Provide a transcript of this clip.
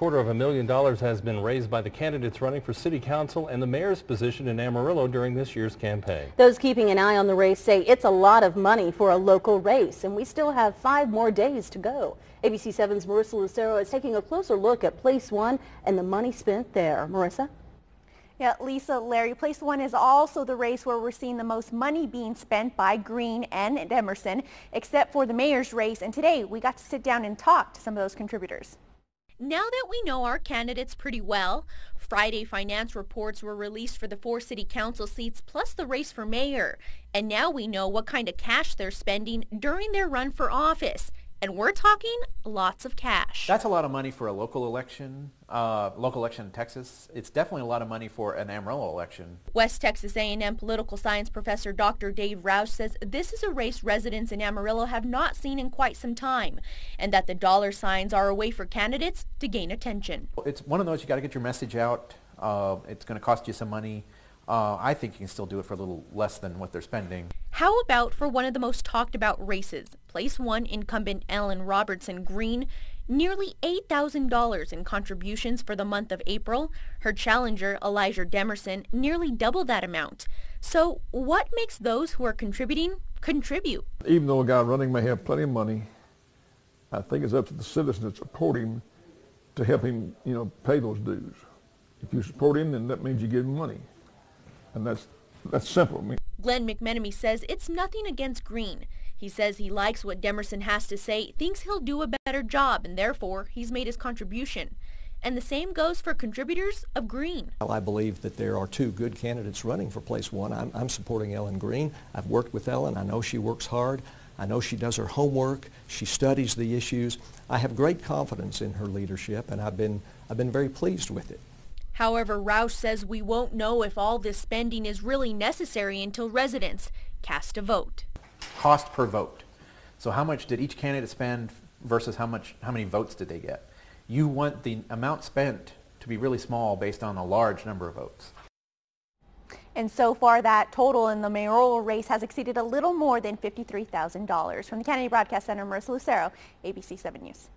$750,000 has been raised by the candidates running for city council and the mayor's position in Amarillo during this year's campaign. Those keeping an eye on the race say it's a lot of money for a local race, and we still have 5 more days to go. ABC 7's Marissa Lucero is taking a closer look at Place 1 and the money spent there. Marissa? Yeah, Lisa, Larry, Place 1 is also the race where we're seeing the most money being spent by Green and Demerson, except for the mayor's race. And today we got to sit down and talk to some of those contributors. Now that we know our candidates pretty well, Friday finance reports were released for the 4 city council seats plus the race for mayor. And now we know what kind of cash they're spending during their run for office. And we're talking lots of cash. That's a lot of money for a local election in Texas. It's definitely a lot of money for an Amarillo election. West Texas A&M political science professor Dr. Dave Roush says this is a race residents in Amarillo have not seen in quite some time, and that the dollar signs are a way for candidates to gain attention. It's one of those you got to get your message out. It's going to cost you some money. I think you can still do it for a little less than what they're spending. How about for one of the most talked about races, Place 1 incumbent Ellen Robertson-GREEN, nearly $8,000 in contributions for the month of April. Her challenger, Elijah Demerson, nearly double that amount. So what makes those who are contributing contribute? Even though a guy running may have plenty of money, I think it's up to the citizens that support him to help him, pay those dues. If you support him, then that means you give him money. And that's simple. Glenn McMenamy says it's nothing against Green. He says he likes what Demerson has to say, thinks he'll do a better job, and therefore he's made his contribution. And the same goes for contributors of Green. Well, I believe that there are 2 good candidates running for Place 1. I'm supporting Ellen Green. I've worked with Ellen. I know she works hard. I know she does her homework. She studies the issues. I have great confidence in her leadership, and I've been very pleased with it. However, Roush says we won't know if all this spending is really necessary until residents cast a vote. Cost per vote. So how much did each candidate spend versus how many votes did they get? You want the amount spent to be really small based on a large number of votes. And so far, that total in the mayoral race has exceeded a little more than $53,000. From the Kennedy Broadcast Center, Marissa Lucero, ABC 7 News.